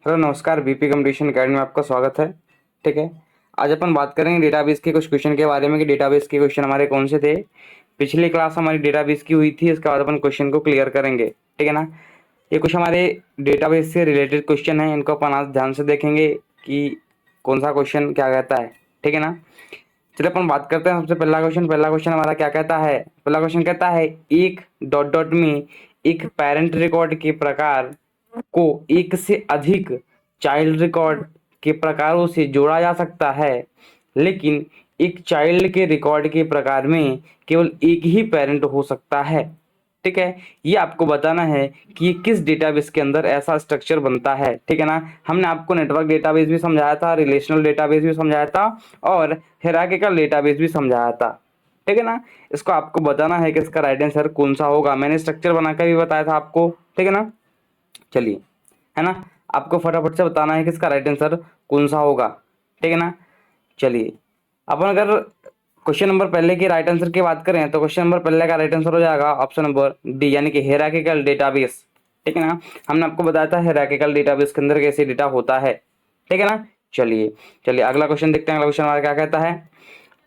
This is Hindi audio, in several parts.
हेलो नमस्कार, बीपी कंपटीशन अकेडमी में आपका स्वागत है। ठीक है। आज अपन बात करेंगे डेटाबेस के कुछ क्वेश्चन के बारे में कि डेटाबेस के क्वेश्चन हमारे कौन से थे। पिछली क्लास हमारी डेटाबेस की हुई थी, इसके बाद अपन क्वेश्चन को क्लियर करेंगे। ठीक है ना। ये कुछ हमारे डेटाबेस से रिलेटेड क्वेश्चन है, इनको अपन आज ध्यान से देखेंगे कि कौन सा क्वेश्चन क्या कहता है। ठीक है ना। चलिए अपन बात करते हैं। सबसे पहला क्वेश्चन हमारा क्या कहता है। पहला क्वेश्चन कहता है एक डॉट डॉट में एक पेरेंट रिकॉर्ड के प्रकार को एक से अधिक चाइल्ड रिकॉर्ड के प्रकारों से जोड़ा जा सकता है, लेकिन एक चाइल्ड के रिकॉर्ड के प्रकार में केवल एक ही पेरेंट हो सकता है। ठीक है। ये आपको बताना है कि ये किस डेटाबेस के अंदर ऐसा स्ट्रक्चर बनता है। ठीक है ना। हमने आपको नेटवर्क डेटाबेस भी समझाया था, रिलेशनल डेटाबेस भी समझाया था और हिरार्किकल डेटाबेस भी समझाया था। ठीक है ना। इसको आपको बताना है कि इसका राइट आंसर कौन सा होगा। मैंने स्ट्रक्चर बनाकर भी बताया था आपको। ठीक है ना। चलिए, है ना। आपको फटाफट से बताना है कि इसका राइट आंसर कौन सा होगा। ठीक है ना। चलिए, अपन अगर क्वेश्चन नंबर पहले की राइट आंसर की बात करें तो क्वेश्चन नंबर पहले का राइट आंसर हो जाएगा ऑप्शन नंबर डी, यानी कि हिरार्किकल डेटाबेस। ठीक है ना। हमने आपको बताया था हिरार्किकल डेटाबेस के अंदर कैसे डेटा होता है। ठीक है ना। चलिए चलिए अगला क्वेश्चन देखते हैं। अगला क्वेश्चन हमारा क्या कहता है।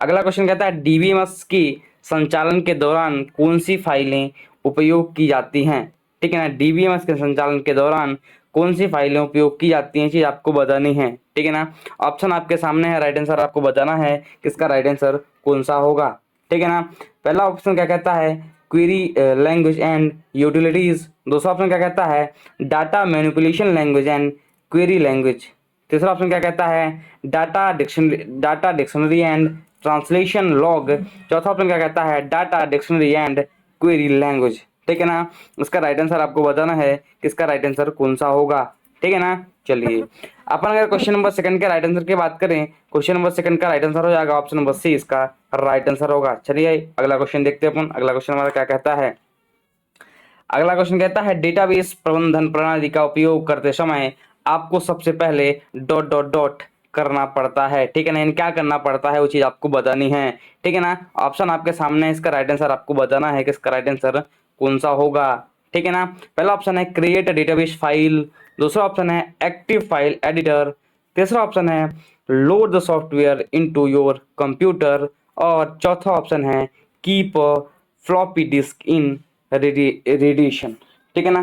अगला क्वेश्चन कहता है डीबीएमएस की संचालन के दौरान कौन सी फाइलें उपयोग की जाती हैं। ठीक है ना। डीबीएमएस के संचालन के दौरान कौन सी फाइलें उपयोग की जाती हैं, चीज आपको बतानी है। ठीक है ना। ऑप्शन आपके सामने है, राइट आंसर आपको बताना है किसका राइट आंसर कौन सा होगा। ठीक है ना। पहला ऑप्शन क्या कहता है क्वेरी लैंग्वेज एंड यूटिलिटीज। दूसरा ऑप्शन क्या कहता है data manipulation language and query language. तीसरा ऑप्शन क्या कहता है data dictionary and translation log. चौथा ऑप्शन क्या कहता है data dictionary and query language. ठीक है ना। इसका राइट आंसर आपको बताना है कि इसका राइट आंसर कौन सा होगा। ठीक है ना। चलिए, अपन अगर क्वेश्चन नंबर सेकंड के राइट आंसर की बात करें, क्वेश्चन नंबर सेकंड का राइट आंसर हो जाएगा ऑप्शन नंबर सी, इसका राइट आंसर होगा। चलिए अगला क्वेश्चन देखते हैं अपन। अगला क्वेश्चन हमारा क्या कहता है। अगला क्वेश्चन कहता है डेटाबेस प्रबंधन प्रणाली का उपयोग करते समय आपको सबसे पहले डॉट डॉट डॉट करना पड़ता है। ठीक है ना। इन क्या करना पड़ता है वो चीज आपको बतानी है। ठीक है ना। ऑप्शन आपके सामने है, इसका राइट आंसर आपको बताना है कि इसका राइट आंसर कौन सा होगा। ठीक है ना। पहला ऑप्शन है क्रिएट डेटाबेस फाइल। दूसरा ऑप्शन है एक्टिव फाइल एडिटर। तीसरा ऑप्शन है load the software into your computer. और चौथा ऑप्शन है कीप फ्लॉपी डिस्क इन रेडिएशन। ठीक है ना।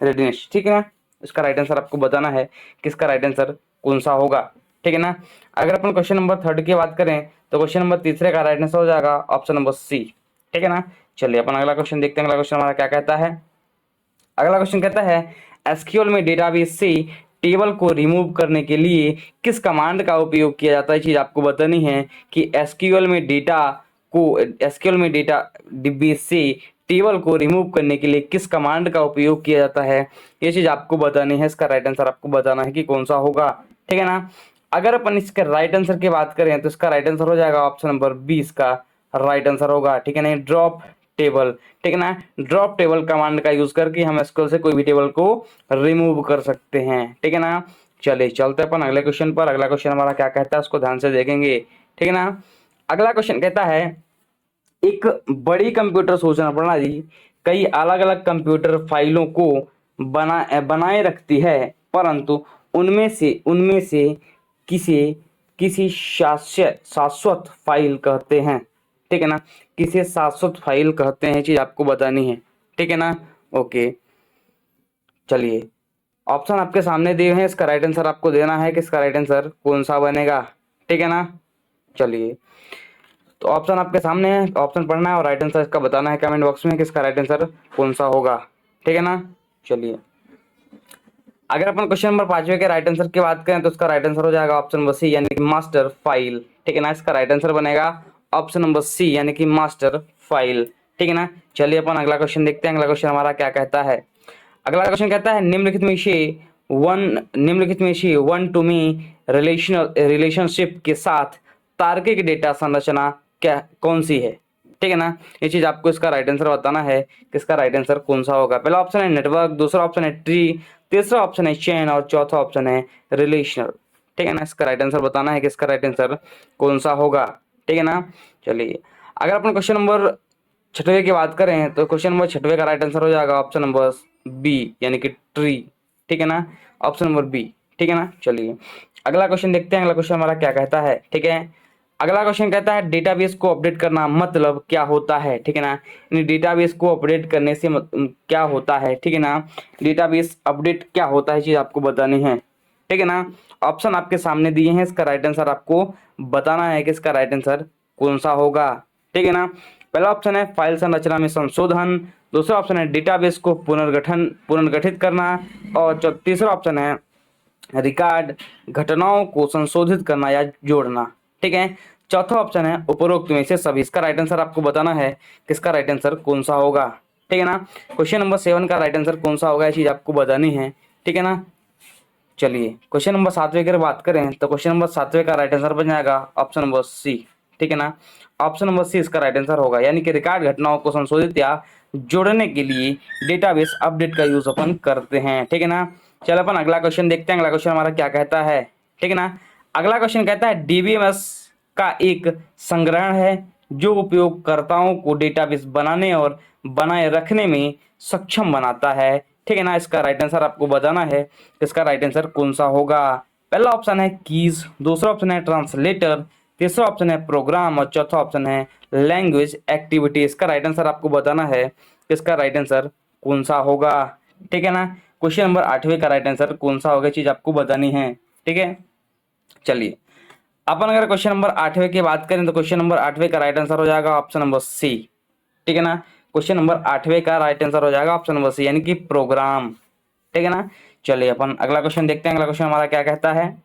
रेडिनेस। ठीक है ना। इसका राइट आंसर आपको बताना है कि इसका राइट आंसर कौन सा होगा। ठीक है ना। अगर अपन क्वेश्चन नंबर थर्ड की बात करें तो क्वेश्चन नंबर तीसरे का राइट आंसर हो जाएगा ऑप्शन नंबर सी। ठीक है ना। चलिए अपन अगला क्वेश्चन देखते हैं। अगला क्वेश्चन हमारा क्या कहता है। अगला क्वेश्चन कहता है एसक्यूएल में डेटाबेस से टेबल को रिमूव करने के लिए किस कमांड का उपयोग किया जाता है। चीज आपको बतानी है कि एसक्यूएल में डेटा बेस से टेबल को रिमूव करने के लिए किस कमांड का उपयोग किया जाता है, ये चीज आपको बतानी है। इसका राइट आंसर आपको बताना है कि कौन सा होगा। ठीक है ना। अगर अपन इसके राइट आंसर की बात करें तो इसका राइट आंसर हो जाएगा ऑप्शन नंबर 20 का राइट आंसर होगा। ठीक है ना। Drop table. ठीक है ना। ड्रॉप टेबल कमांड का यूज करके हम एसक्यूएल से कोई भी टेबल को रिमूव कर सकते हैं। ठीक है ना। चलिए चलते हैं अपन अगले क्वेश्चन पर। अगला क्वेश्चन हमारा क्या कहता है उसको ध्यान से देखेंगे। ठीक है ना। अगला क्वेश्चन कहता है एक बड़ी कंप्यूटर सूचना प्रणाली कई अलग अलग कंप्यूटर फाइलों को बनाए रखती है, परंतु उनमें से किसे किसी शाश्वत फाइल कहते हैं। ठीक है ना। किसे शाश्वत फाइल कहते हैं, चीज आपको बतानी है। ठीक है ना। ओके। चलिए, ऑप्शन आपके सामने दिए हैं, इसका राइट आंसर आपको देना है कि इसका राइट आंसर कौन सा बनेगा। ठीक है ना। चलिए, तो ऑप्शन आपके सामने है, ऑप्शन पढ़ना है और राइट आंसर इसका बताना है कमेंट बॉक्स में कि इसका राइट आंसर कौन सा होगा। ठीक है ना। चलिए, अगर अपन क्वेश्चन नंबर 5वें के राइट आंसर की बात करें तो उसका राइट आंसर हो जाएगा ऑप्शन नंबर सी, यानी कि मास्टर फाइल। ठीक है ना। इसका राइट आंसर बनेगा ऑप्शन नंबर सी, यानी कि मास्टर फाइल। ठीक है ना। चलिए अपन अगला क्वेश्चन देखते हैं। अगला क्वेश्चन हमारा क्या कहता है। अगला क्वेश्चन कहता है निम्नलिखित में से वन टू मी रिलेशनशिप के साथ तार्किक डेटा संरचना क्या कौन सी है। ठीक है ना। ये चीज आपको इसका राइट आंसर बताना है कि इसका राइट आंसर कौन सा होगा। पहला ऑप्शन है नेटवर्क, दूसरा ऑप्शन है ट्री, तीसरा ऑप्शन है चेन और चौथा ऑप्शन है रिलेशनल। ठीक है ना। इसका राइट आंसर बताना है कि इसका राइट आंसर कौन सा होगा। ठीक है ना। चलिए, अगर अपन क्वेश्चन नंबर छठवें की बात करें तो क्वेश्चन नंबर छठवें का राइट आंसर हो जाएगा ऑप्शन नंबर बी, यानी कि ट्री। ठीक है ना। Option number B. ठीक है ना। चलिए अगला क्वेश्चन देखते हैं, अगला क्वेश्चन हमारा क्या कहता है। ठीक है, अगला क्वेश्चन कहता है डेटाबेस को अपडेट करना मतलब क्या होता है। ठीक है ना, डेटाबेस को अपडेट करने से क्या होता है। ठीक है ना, डेटाबेस अपडेट क्या होता है चीज आपको बतानी है। ठीक है ना, ऑप्शन आपके सामने दिए हैं, इसका राइट आंसर आपको बताना है कि इसका राइट आंसर कौन सा होगा। ठीक है ना, पहला ऑप्शन है फाइल संरचना में संशोधन, दूसरा ऑप्शन है डेटाबेस को पुनर्गठित करना, और तीसरा ऑप्शन है रिकॉर्ड घटनाओं को संशोधित करना या जोड़ना। ठीक है, चौथा ऑप्शन है उपरोक्त में से सभी। इसका राइट आंसर आपको बताना है किसका राइट आंसर कौन सा होगा। ठीक है ना, क्वेश्चन नंबर 7 का राइट आंसर कौन सा होगा ये चीज आपको बतानी है। ठीक है ना, चलिए क्वेश्चन नंबर 7वें की बात करें तो क्वेश्चन नंबर 7वें का राइट आंसर बन जाएगा ऑप्शन नंबर सी। ठीक है ना, ऑप्शन नंबर सी इसका राइट आंसर होगा, यानी कि रिकॉर्ड घटनाओं को संशोधित या जोड़ने के लिए डेटाबेस अपडेट का यूज अपन करते हैं। ठीक है ना, चलो अपन अगला क्वेश्चन देखते हैं, अगला क्वेश्चन हमारा क्या कहता है। ठीक है ना, अगला क्वेश्चन कहता है डीबीएमएस का एक संग्रहण है जो उपयोगकर्ताओं को डेटाबेस बनाने और बनाए रखने में सक्षम बनाता है। ठीक है ना, इसका राइट आंसर आपको बताना है इसका राइट आंसर कौन सा होगा। पहला ऑप्शन है कीज, दूसरा ऑप्शन है ट्रांसलेटर, तीसरा ऑप्शन है प्रोग्राम और चौथा ऑप्शन है लैंग्वेज एक्टिविटी। इसका राइट आंसर आपको बताना है इसका राइट आंसर कौन सा होगा। ठीक है ना, क्वेश्चन नंबर 8वें का राइट आंसर कौन सा होगा चीज आपको बतानी है। ठीक है, चलिए अपन अगर क्वेश्चन नंबर 8वें की बात करें तो क्वेश्चन नंबर 8वें का राइट आंसर हो जाएगा ऑप्शन नंबर सी। ठीक है ना, क्वेश्चन नंबर 8वें का राइट आंसर हो जाएगा ऑप्शन नंबर सी, यानी कि प्रोग्राम। ठीक है ना, चलिए अपन अगला क्वेश्चन देखते हैं, अगला क्वेश्चन हमारा क्या कहता है।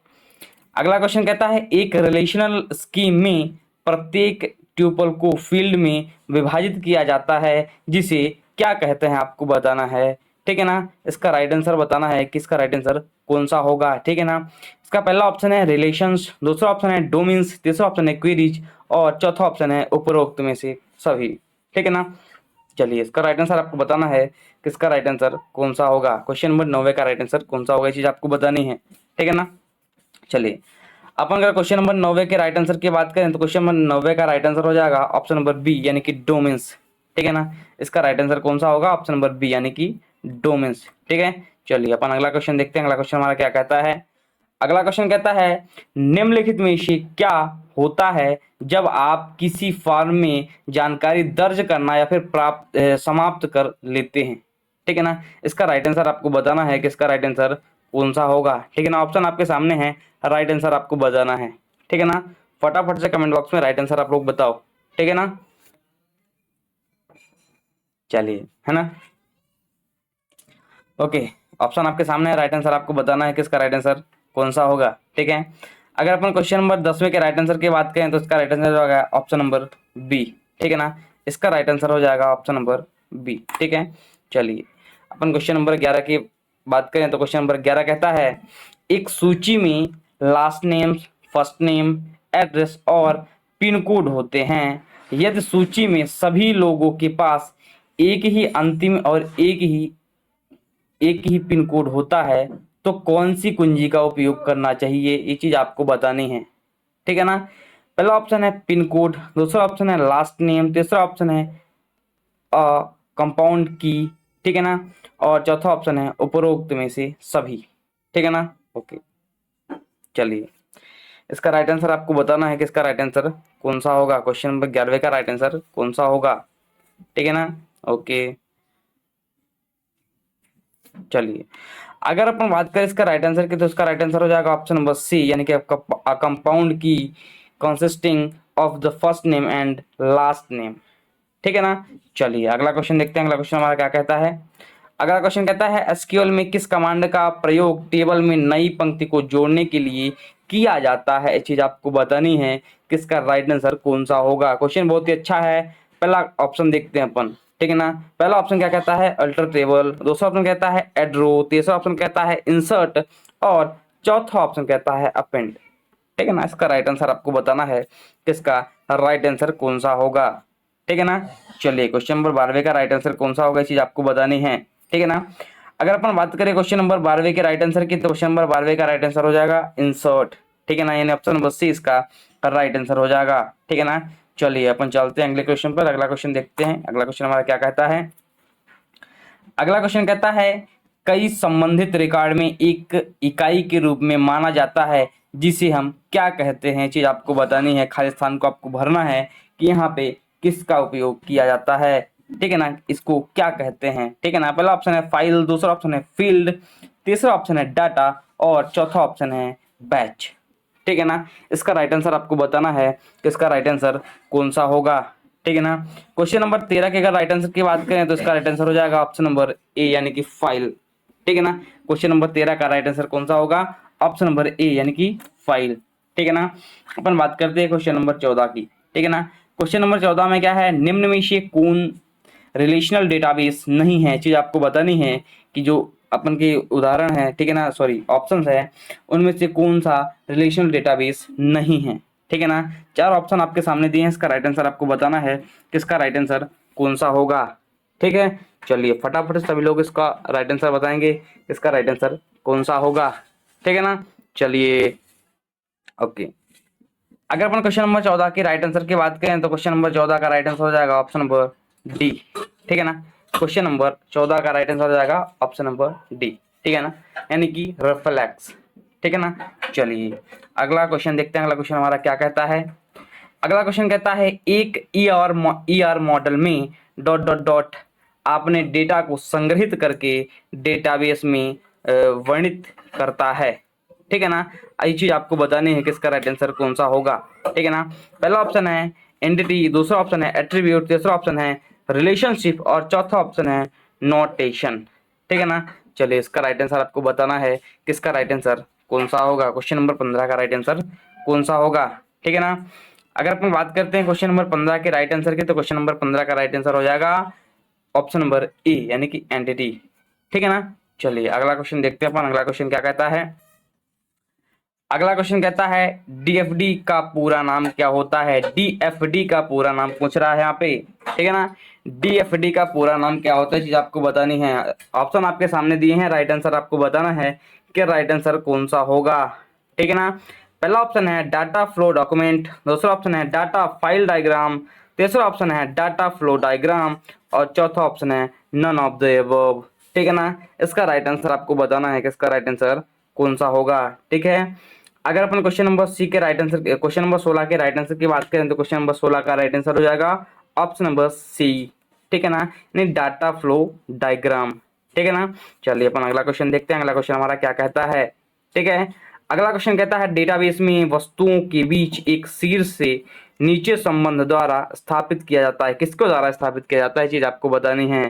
अगला क्वेश्चन कहता है एक रिलेशनल स्कीम में प्रत्येक ट्यूपल को फील्ड में विभाजित किया जाता है जिसे क्या कहते हैं आपको बताना है। ठीक है ना, इसका राइट आंसर बताना है कि इसका राइट आंसर कौन सा होगा। ठीक है ना, इसका पहला ऑप्शन है रिलेशंस, दूसरा ऑप्शन है डोमेन्स, तीसरा ऑप्शन है क्वेरीज और चौथा ऑप्शन है उपरोक्त में से सभी। ठीक है ना, चलिए इसका राइट आंसर आपको बताना है किसका राइट आंसर कौन सा होगा। क्वेश्चन नंबर 9 का राइट आंसर कौन सा होगा ये चीज आपको बतानी है। ठीक है ना, चलिए अपन अगर क्वेश्चन नंबर 9 के राइट आंसर की बात करें तो क्वेश्चन नंबर 9 का राइट आंसर हो जाएगा ऑप्शन नंबर बी, यानी कि डोमेन्स। ठीक है ना, इसका राइट आंसर कौन सा होगा ऑप्शन नंबर बी, यानी कि डोमेन्स। ठीक है, चलिए अपन अगला क्वेश्चन देखते हैं, अगला क्वेश्चन हमारा क्या कहता है। अगला क्वेश्चन कहता है निम्नलिखित में से क्या होता है जब आप किसी फॉर्म में जानकारी दर्ज करना या फिर समाप्त कर लेते हैं। ठीक है ना, इसका राइट आंसर आपको बताना है कि इसका राइट आंसर कौन सा होगा। ठीक है ना, ऑप्शन आपके सामने है, राइट आंसर आपको बताना है। ठीक है ना, फटाफट से कमेंट बॉक्स में राइट आंसर आप लोग बताओ। ठीक है ना, चलिए है ना, ओके ऑप्शन आपके सामने है, राइट आंसर आपको बताना है कि इसका राइट आंसर कौन सा होगा। ठीक है, अगर अपन क्वेश्चन नंबर 10वें के राइट आंसर की बात करें तो इसका राइट आंसर हो जाएगा ऑप्शन नंबर बी। ठीक है ना, इसका राइट आंसर हो जाएगा ऑप्शन नंबर बी। ठीक है, चलिए अपन क्वेश्चन नंबर 11 की बात करें तो क्वेश्चन नंबर 11 कहता है एक सूची में last name, first name, address और पिन कोड होते हैं। यदि सूची में सभी लोगों के पास एक ही अंतिम और एक ही पिन कोड होता है तो कौन सी कुंजी का उपयोग करना चाहिए ये चीज आपको बतानी है। ठीक है ना, पहला ऑप्शन है पिन कोड, दूसरा ऑप्शन है लास्ट नेम, तीसरा ऑप्शन है कंपाउंड की। ठीक है ना, और चौथा ऑप्शन है उपरोक्त में से सभी। ठीक है ना, ओके चलिए इसका राइट आंसर आपको बताना है कि इसका राइट आंसर कौन सा होगा। क्वेश्चन नंबर 11 का राइट आंसर कौन सा होगा। ठीक है ना, ओके चलिए अगर अपन बात करें इसका राइट आंसर की तो इसका राइट आंसर हो जाएगा ऑप्शन नंबर सी, यानी कि आपका कंपाउंड की consisting of the first name and last name. ठीक है ना, चलिए अगला क्वेश्चन देखते हैं, अगला क्वेश्चन हमारा क्या कहता है। अगला क्वेश्चन कहता है एसक्यूएल में किस कमांड का प्रयोग टेबल में नई पंक्ति को जोड़ने के लिए किया जाता है, ये चीज आपको बतानी है किसका राइट आंसर कौन सा होगा। क्वेश्चन बहुत ही अच्छा है, पहला ऑप्शन देखते हैं अपन। ठीक है ना, पहला ऑप्शन क्या कहता है अल्टर टेबल, दूसरा ऑप्शन कहता है एड रो, तीसरा ऑप्शन कहता है इंसर्ट और चौथा ऑप्शन कहता है अपेंड। ठीक है ना, इसका राइट आंसर आपको बताना है किसका राइट आंसर कौन सा होगा। ठीक है ना, चलिए क्वेश्चन नंबर 12 का राइट आंसर कौन सा होगा ये चीज आपको बतानी है। ठीक है ना, अगर अपन बात करें क्वेश्चन नंबर 12 के राइट आंसर की तो क्वेश्चन नंबर 12 का राइट आंसर हो जाएगा इंसर्ट। ठीक है ना, यानी ऑप्शन नंबर सी इसका राइट आंसर हो जाएगा। ठीक है ना, चलिए अपन चलते हैं अगले क्वेश्चन पर, अगला क्वेश्चन देखते हैं, अगला क्वेश्चन हमारा क्या कहता है। अगला क्वेश्चन कहता है कई संबंधित रिकॉर्ड में एक इकाई के रूप में माना जाता है, जिसे हम क्या कहते हैं, चीज आपको बतानी है। खाली स्थान को आपको भरना है कि यहाँ पे किसका उपयोग किया जाता है, ठीक है ना, इसको क्या कहते हैं, ठीक है ना। पहला ऑप्शन है फाइल, दूसरा ऑप्शन है फील्ड, तीसरा ऑप्शन है डाटा और चौथा ऑप्शन है बैच, ठीक है ना। इसका राइट आंसर आपको बताना है कि इसका राइट आंसर कौन सा होगा, ठीक है ना। क्वेश्चन नंबर 13 के अगर राइट आंसर की बात करें तो इसका राइट आंसर हो जाएगा ऑप्शन नंबर ए यानी कि फाइल, ठीक है ना। क्वेश्चन नंबर 13 का राइट आंसर कौन सा होगा, ऑप्शन नंबर ए यानी कि फाइल, ठीक है ना। अपन बात करते हैं क्वेश्चन नंबर 14 की, ठीक है ना। क्वेश्चन नंबर 14 में क्या है, निम्न में से कौन रिलेशनल डेटाबेस नहीं है, चीज आपको बतानी है कि जो अपन के उदाहरण है, ठीक है ना, सॉरी ऑप्शंस है, उनमें से कौन सा रिलेशनल डेटाबेस नहीं है, ठीक है ना। 4 ऑप्शन आपके सामने दिए हैं, इसका राइट आंसर आपको बताना है किसका राइट आंसर कौन सा होगा, ठीक है। चलिए फटाफट से सभी लोग इसका राइट आंसर बताएंगे, इसका राइट आंसर कौन सा होगा, ठीक है ना। चलिए ओके, अगर अपन क्वेश्चन नंबर 14 की राइट आंसर की बात करें तो क्वेश्चन नंबर 14 का राइट आंसर हो जाएगा ऑप्शन नंबर डी, ठीक है ना। क्वेश्चन नंबर 14 का राइट आंसर हो जाएगा ऑप्शन नंबर डी, ठीक है ना, यानी कि रिफ्लेक्स, ठीक है ना। चलिए अगला क्वेश्चन देखते हैं, अगला क्वेश्चन हमारा क्या कहता है। अगला क्वेश्चन कहता है एक ईआर मॉडल में डॉट डॉट डॉट आपने डेटा को संग्रहित करके डेटाबेस में वर्णित करता है, ठीक है ना। ये चीज आपको बतानी है कि इसका राइट आंसर कौन सा होगा, ठीक है ना। पहला ऑप्शन है एंटिटी, दूसरा ऑप्शन है एट्रीब्यूट, तीसरा ऑप्शन है रिलेशनशिप और चौथा ऑप्शन है नोटेशन, ठीक है ना। चलिए इसका राइट आंसर आपको बताना है कि इसका राइट आंसर कौन सा होगा, क्वेश्चन नंबर 15 का राइट आंसर कौन सा होगा, ठीक है ना। अगर अपन बात करते हैं क्वेश्चन नंबर 15 के राइट आंसर की तो क्वेश्चन नंबर 15 का राइट आंसर हो जाएगा ऑप्शन नंबर ए यानी कि एंटिटी, ठीक है ना। चलिए अगला क्वेश्चन देखते हैं अपन, अगला क्वेश्चन क्या कहता है। अगला क्वेश्चन कहता है डीएफडी का पूरा नाम क्या होता है, डीएफडी का पूरा नाम पूछ रहा है यहाँ पे, ठीक है ना। डीएफडी का पूरा नाम क्या होता है, चीज आपको बतानी है। ऑप्शन आपके सामने दिए हैं, राइट आंसर आपको बताना है कि राइट आंसर कौन सा होगा, ठीक है ना। पहला ऑप्शन है डाटा फ्लो डॉक्यूमेंट, दूसरा ऑप्शन है डाटा फाइल डायग्राम, तीसरा ऑप्शन है डाटा फ्लो डायग्राम और चौथा ऑप्शन है नन ऑफ द अबव, ठीक है ना। इसका राइट आंसर आपको बताना है कि इसका राइट आंसर कौन सा होगा, ठीक है। अगर अपन क्वेश्चन नंबर सी के राइट आंसर, क्वेश्चन नंबर 16 के राइट आंसर की बात करें तो क्वेश्चन नंबर 16 का राइट आंसर हो जाएगा ऑप्शन नंबर सी, ठीक है ना, यानी डाटा फ्लो डायग्राम, ठीक है ना। चलिए अपन अगला क्वेश्चन देखते हैं, अगला क्वेश्चन हमारा क्या कहता है, ठीक है। अगला क्वेश्चन कहता है डेटाबेस में वस्तुओं के बीच एक शीर्ष से नीचे संबंध द्वारा स्थापित किया जाता है, किसके द्वारा स्थापित किया जाता है, चीज आपको बतानी है,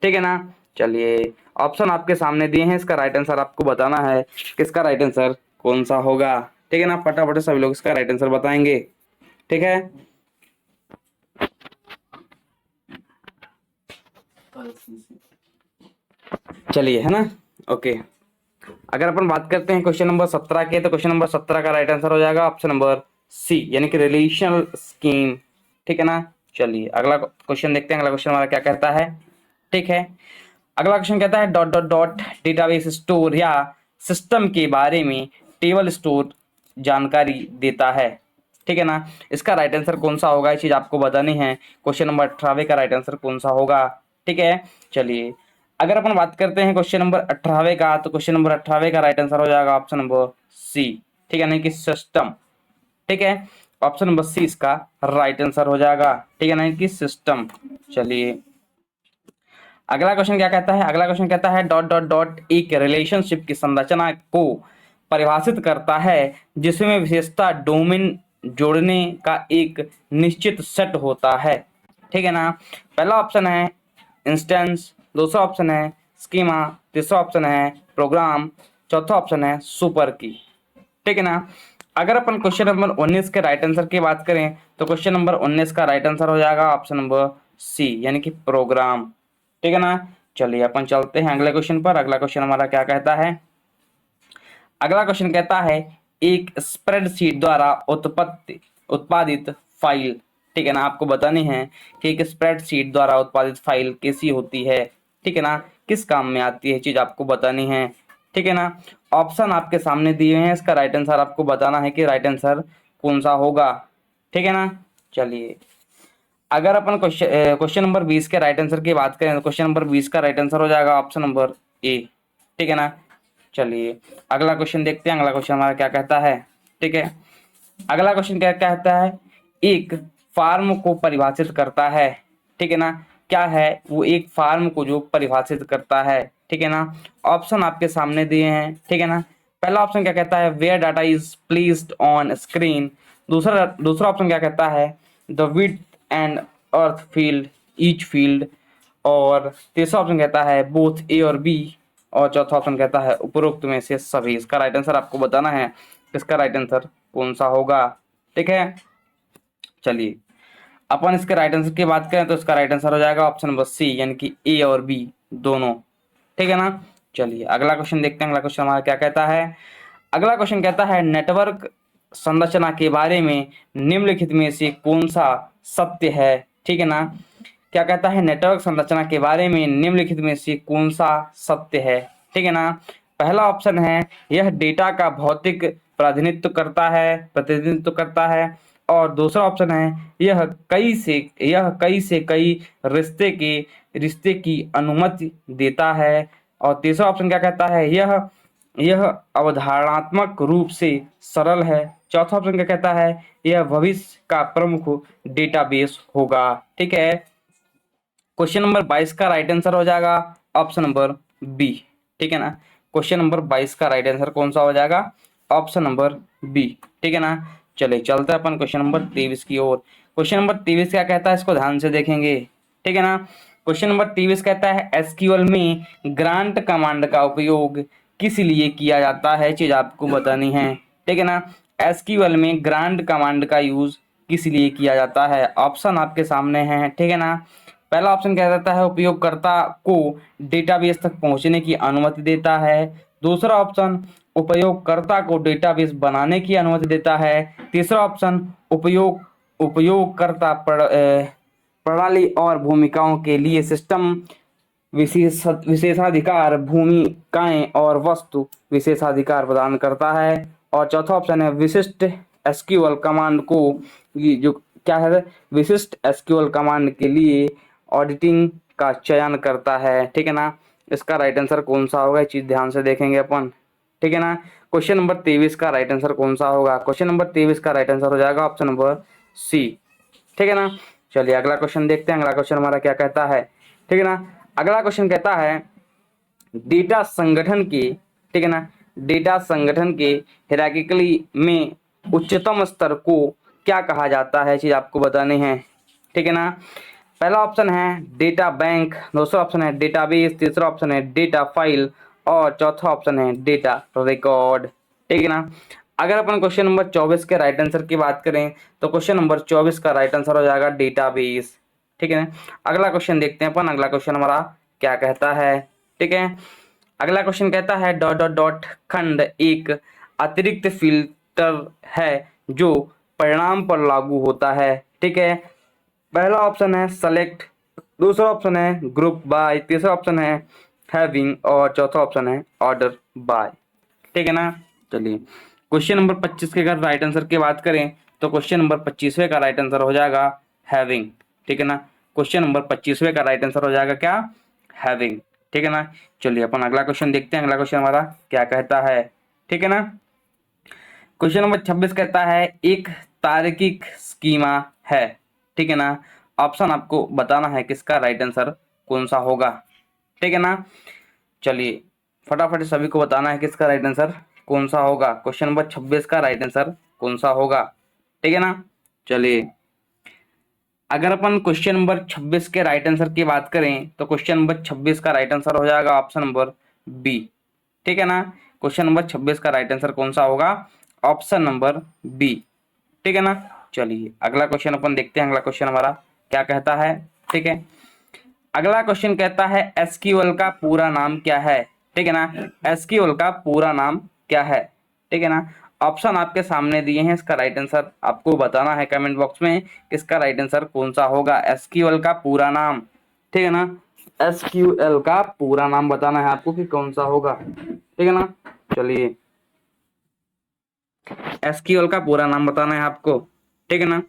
ठीक है ना। चलिए ऑप्शन आपके सामने दिए हैं, इसका राइट आंसर आपको बताना है किसका राइट आंसर कौन सा होगा, ठीक है ना। फटाफट सभी लोग इसका राइट आंसर बताएंगे, ठीक है। चलिए है ना, ओके। अगर अपन बात करते हैं क्वेश्चन नंबर 17 के तो क्वेश्चन नंबर 17 का राइट आंसर हो जाएगा ऑप्शन नंबर सी यानी कि रिलेशनल स्कीम, ठीक है ना। चलिए अगला क्वेश्चन देखते हैं, अगला क्वेश्चन हमारा क्या कहता है, ठीक है। अगला क्वेश्चन कहता है dot dot dot database store या सिस्टम के बारे में टेबल स्टोर जानकारी देता है, ठीक है ना। इसका राइट आंसर कौन सा होगा, ये चीज आपको बतानी है। क्वेश्चन नंबर 18 का राइट आंसर कौन सा होगा, ठीक है। चलिए अगर अपन बात करते हैं क्वेश्चन नंबर 18 का तो क्वेश्चन नंबर 18 का राइट आंसर हो जाएगा ऑप्शन नंबर सी, ठीक है, यानी कि सिस्टम, ठीक है। ऑप्शन नंबर सी इसका राइट आंसर हो जाएगा, ठीक है, यानी कि सिस्टम। चलिए अगला क्वेश्चन क्या कहता है, अगला क्वेश्चन कहता है डॉट डॉट डॉट एक रिलेशनशिप की संरचना को परिभाषित करता है जिसमें विशेषता डोमेन जोड़ने का एक निश्चित सेट होता है, ठीक है ना। पहला ऑप्शन है इंस्टेंस, दूसरा ऑप्शन है स्कीमा, तीसरा ऑप्शन है प्रोग्राम, चौथा ऑप्शन है सुपर की, ठीक है ना। अगर अपन क्वेश्चन नंबर 19 के राइट आंसर की बात करें तो क्वेश्चन नंबर 19 का राइट आंसर हो जाएगा ऑप्शन नंबर सी यानी कि प्रोग्राम, ठीक है ना। चलिए अपन चलते हैं अगले क्वेश्चन पर, अगला क्वेश्चन हमारा क्या कहता है। अगला क्वेश्चन कहता है एक स्प्रेडशीट द्वारा उत्पादित फाइल, ठीक है ना, आपको बतानी है कि एक स्प्रेडशीट द्वारा उत्पादित फाइल कैसी होती है, ठीक है ना, किस काम में आती है, चीज आपको बतानी है, ठीक है ना। ऑप्शन आपके सामने दिए हैं, इसका राइट आंसर आपको बताना है कि राइट आंसर कौन सा होगा, ठीक है ना। चलिए अगर अपन क्वेश्चन नंबर 20 के राइट आंसर की बात करें तो क्वेश्चन नंबर 20 का राइट आंसर हो जाएगा ऑप्शन नंबर ए, ठीक है ना। चलिए अगला क्वेश्चन देखते हैं, अगला क्वेश्चन हमारा क्या कहता है। ठीक है, अगला क्वेश्चन क्या कहता है, एक फार्म को परिभाषित करता है। ठीक है ना, क्या है वो, एक फार्म को जो परिभाषित करता है। ठीक है ना, ऑप्शन आपके सामने दिए हैं। ठीक है ना, पहला ऑप्शन क्या कहता है, where data is placed on screen. दूसरा दूसरा ऑप्शन क्या कहता है, द विड्थ एंड अर्थ फील्ड ईच फील्ड। और तीसरा ऑप्शन कहता है बोथ ए और बी। और चौथा ऑप्शन कहता है उपरोक्त में से सभी। इसका राइट आंसर आपको बताना है, इसका राइट आंसर कौन सा होगा। ठीक है, चलिए अपन इसके राइट आंसर की बात करें तो इसका राइट आंसर हो जाएगा ऑप्शन नंबर सी, यानी कि ए और बी दोनों। ठीक है ना, चलिए अगला क्वेश्चन देखते हैं, अगला क्वेश्चन हमारा क्या कहता है। अगला क्वेश्चन कहता है नेटवर्क संरचना के बारे में निम्नलिखित में से कौन सा सत्य है। ठीक है ना, क्या कहता है, नेटवर्क संरचना के बारे में निम्नलिखित में से कौन सा सत्य है। ठीक है ना, पहला ऑप्शन है यह डेटा का भौतिक प्रतिनिधित्व करता है। और दूसरा ऑप्शन है यह कई से कई रिश्ते की अनुमति देता है। और तीसरा ऑप्शन क्या कहता है, यह अवधारणात्मक रूप से सरल है। चौथा ऑप्शन क्या कहता है, यह भविष्य का प्रमुख डेटाबेस होगा। ठीक है, क्वेश्चन नंबर 22 का राइट आंसर हो जाएगा ऑप्शन नंबर बी। ठीक है ना, क्वेश्चन नंबर 22 का राइट आंसर कौन सा हो जाएगा, ऑप्शन नंबर बी। ठीक है ना, चलिए चलते हैं अपन क्वेश्चन नंबर 23 की ओर। क्वेश्चन नंबर 23 क्या कहता है, इसको ध्यान से देखेंगे। ठीक है ना, क्वेश्चन नंबर 23 कहता है एसक्यूएल में ग्रांट कमांड का उपयोग किस लिए किया जाता है, चीज आपको बतानी है। ठीक है ना, एसक्यूएल में ग्रांट कमांड का यूज किस लिए किया जाता है, ऑप्शन आपके सामने हैं। ठीक है ना, पहला ऑप्शन क्या रहता है, उपयोगकर्ता को डेटाबेस तक पहुंचने की अनुमति देता है। दूसरा ऑप्शन उपयोगकर्ता को डेटाबेस बनाने की अनुमति देता है। तीसरा ऑप्शन उपयोगकर्ता प्रणाली और भूमिकाओं के लिए सिस्टम विशेषाधिकार, भूमिकाएं और वस्तु विशेषाधिकार प्रदान करता है। और चौथा ऑप्शन है विशिष्ट एसक्यूएल कमांड को, ये जो क्या है, विशिष्ट एसक्यूएल कमांड के लिए ऑडिटिंग का चयन करता है। ठीक है ना, इसका राइट आंसर कौन सा होगा, चीज ध्यान से देखेंगे अपन। ठीक है ना, क्वेश्चन नंबर 23 का राइट आंसर कौन सा होगा, क्वेश्चन नंबर 23 का राइट आंसर हो जाएगा ऑप्शन नंबर सी। ठीक है ना, चलिए अगला क्वेश्चन देखते हैं, अगला क्वेश्चन हमारा क्या कहता है। ठीक है ना, अगला क्वेश्चन कहता है डेटा संगठन के, ठीक है ना, डेटा संगठन के हायरार्किकली में उच्चतम स्तर को क्या कहा जाता है, चीज आपको बतानी है। ठीक है ना, पहला ऑप्शन है डेटा बैंक, दूसरा ऑप्शन है डेटाबेस, तीसरा ऑप्शन है डेटा फाइल और चौथा ऑप्शन है डेटा रिकॉर्ड। ठीक है ना, अगर अपन क्वेश्चन नंबर 24 के राइट आंसर की बात करें तो क्वेश्चन नंबर 24 का राइट आंसर हो जाएगा डेटाबेस। ठीक है, अगला क्वेश्चन देखते हैं अपन, अगला क्वेश्चन हमारा क्या कहता है। ठीक है, अगला क्वेश्चन कहता है डॉट डॉट डॉट खंड एक अतिरिक्त फिल्टर है जो परिणाम पर लागू होता है। ठीक है, पहला ऑप्शन है सेलेक्ट, दूसरा ऑप्शन है ग्रुप बाय, तीसरा ऑप्शन है हैविंग और चौथा ऑप्शन है ऑर्डर बाय। ठीक है ना, चलिए क्वेश्चन नंबर 25 के अगर राइट आंसर की बात करें तो क्वेश्चन नंबर 25वें का राइट आंसर हो जाएगा हैविंग। ठीक है ना, क्वेश्चन नंबर 25वें का राइट आंसर हो जाएगा क्या, हैविंग। ठीक है ना, चलिए अपन अगला क्वेश्चन देखते हैं, अगला क्वेश्चन हमारा क्या कहता है। ठीक है ना, क्वेश्चन नंबर 26 कहता है एक तार्किक स्कीमा है। ठीक है ना, ऑप्शन आपको बताना है किसका राइट आंसर कौन सा होगा। ठीक है ना, चलिए फटाफट सभी को बताना है किसका राइट आंसर कौन सा होगा, क्वेश्चन नंबर 26 का राइट आंसर कौन सा होगा। ठीक है ना, चलिए अगर अपन क्वेश्चन नंबर 26 के राइट आंसर की बात करें तो क्वेश्चन नंबर 26 का राइट आंसर हो जाएगा ऑप्शन नंबर बी। ठीक है ना, क्वेश्चन नंबर 26 का राइट आंसर कौन सा होगा, ऑप्शन नंबर बी। ठीक है ना, चलिए अगला क्वेश्चन अपन देखते हैं, अगला क्वेश्चन हमारा क्या कहता है। ठीक है, अगला क्वेश्चन कहता है एसक्यूएल का पूरा नाम क्या है। ठीक है ना, एसक्यूएल का पूरा नाम क्या है। ठीक है ना, ऑप्शन आपके सामने दिए हैं, इसका राइट आंसर आपको बताना है कमेंट बॉक्स में इसका राइट आंसर कौन सा होगा, एसक्यूएल का पूरा नाम। ठीक है ना, एसक्यूएल का पूरा नाम बताना है आपको कि कौन सा होगा। ठीक है ना, चलिए एसक्यूएल का पूरा नाम बताना है आपको। ठीक है ना,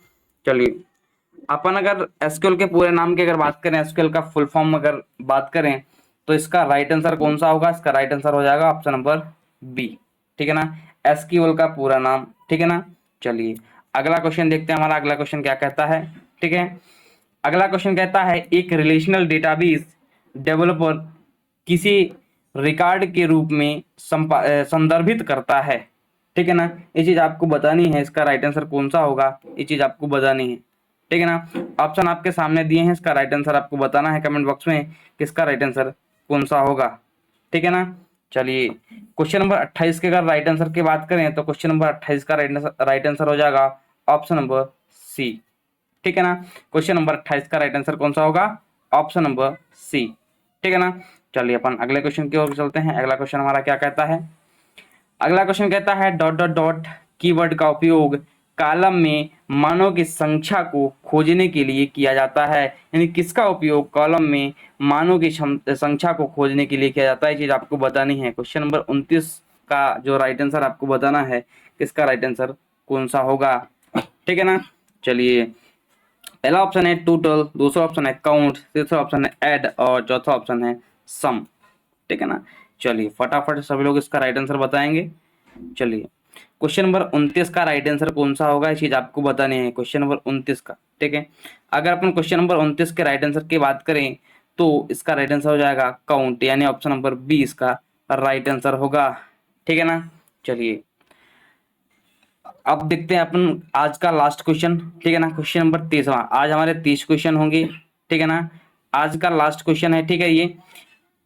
चलिए अपन अगर एसक्यूएल के पूरे नाम की अगर बात करें, एसक्यूएल का फुल फॉर्म अगर बात करें तो इसका राइट आंसर कौन सा होगा? इसका राइट आंसर हो जाएगा ऑप्शन नंबर बी, ठीक है ना, एसक्यूएल का पूरा नाम, ठीक है ना। चलिए अगला क्वेश्चन देखते हैं, हमारा अगला क्वेश्चन क्या कहता है, ठीक है। अगला क्वेश्चन कहता है एक रिलेशनल डेटाबेस डेवलपर किसी रिकॉर्ड के रूप में संदर्भित करता है, ठीक है ना। ये चीज आपको बतानी है, इसका राइट आंसर कौन सा होगा, ये चीज आपको बतानी है, ठीक है ना। ऑप्शन आपके सामने दिए हैं, इसका राइट आंसर आपको बताना है कमेंट बॉक्स में किसका राइट आंसर कौन सा होगा, ठीक है ना। चलिए क्वेश्चन नंबर 28 के अगर राइट आंसर की बात करें तो क्वेश्चन नंबर 28 का राइट आंसर हो जाएगा ऑप्शन नंबर सी, ठीक है ना। क्वेश्चन नंबर 28 का राइट आंसर कौन सा होगा? ऑप्शन नंबर सी, ठीक है ना। चलिए अपन अगले क्वेश्चन की ओर चलते हैं। अगला क्वेश्चन हमारा क्या कहता है? अगला क्वेश्चन कहता है डॉट डॉट डॉट कीवर्ड का उपयोग कॉलम में मानों की संख्या को खोजने के लिए किया जाता है, यानी किसका उपयोग कॉलम में मानों की संख्या को खोजने के लिए किया जाता है, ये चीज आपको बतानी है। क्वेश्चन नंबर 29 का जो राइट आंसर आपको बताना है किसका राइट आंसर कौन सा होगा, ठीक है ना। चलिए पहला ऑप्शन है टोटल, दूसरा ऑप्शन है काउंट, तीसरा ऑप्शन है ऐड और चौथा ऑप्शन है सम, ठीक है ना। चलिए फटाफट सभी लोग इसका राइट आंसर बताएंगे। चलिए क्वेश्चन नंबर 29 का राइट आंसर कौन सा होगा, ये चीज आपको बतानी है, क्वेश्चन नंबर 29 का, ठीक है। अगर अपन क्वेश्चन नंबर 29 के राइट आंसर की बात करें तो इसका राइट आंसर हो जाएगा काउंट, यानी ऑप्शन नंबर बी इसका राइट आंसर होगा, ठीक है ना। चलिए अब देखते हैं अपन आज का लास्ट क्वेश्चन, ठीक है ना, क्वेश्चन नंबर 30वां। आज हमारे 30 क्वेश्चन होंगे, ठीक है ना। आज का लास्ट क्वेश्चन है, ठीक है। ये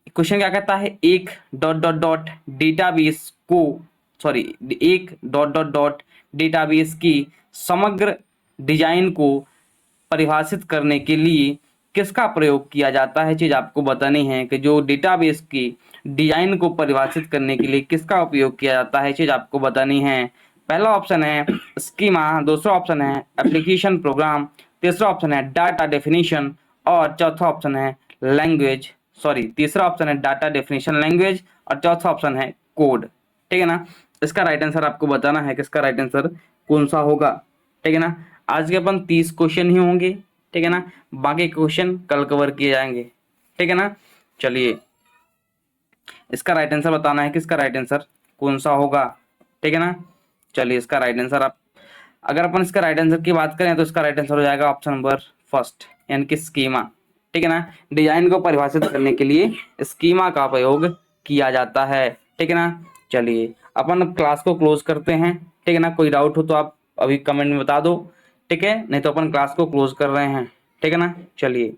क्वेश्चन क्या कहता है एक डॉट डॉट डॉट डेटाबेस को सॉरी एक डॉट डॉट डॉट डेटाबेस की समग्र डिजाइन को परिभाषित करने के लिए किसका प्रयोग किया जाता है, चीज आपको बतानी है कि जो डेटाबेस की डिजाइन को परिभाषित करने के लिए किसका उपयोग किया जाता है, चीज आपको बतानी है। पहला ऑप्शन है स्कीमा, दूसरा ऑप्शन है एप्लीकेशन प्रोग्राम, तीसरा ऑप्शन है डाटा डेफिनेशन और चौथा ऑप्शन है लैंग्वेज तीसरा ऑप्शन है डाटा डेफिनेशन लैंग्वेज और चौथा ऑप्शन है कोड, ठीक है ना। इसका राइट आंसर आपको बताना है किसका राइट आंसर कौन सा होगा, ठीक है ना। आज के अपन 30 क्वेश्चन ही होंगे, ठीक है ना, बाकी क्वेश्चन कल कवर किए जाएंगे, ठीक है ना। चलिए इसका राइट आंसर बताना है किसका राइट आंसर कौन सा होगा, ठीक है ना। चलिए इसका राइट आंसर आप अगर अपन इसका राइट आंसर की बात करें तो इसका राइट आंसर हो जाएगा ऑप्शन नंबर फर्स्ट, यानी कि स्कीमा, ठीक है ना। डिजाइन को परिभाषित करने के लिए स्कीमा का प्रयोग किया जाता है, ठीक है ना। चलिए अपन अब क्लास को क्लोज करते हैं, ठीक है ना। कोई डाउट हो तो आप अभी कमेंट में बता दो, ठीक है, नहीं तो अपन क्लास को क्लोज कर रहे हैं, ठीक है ना। चलिए।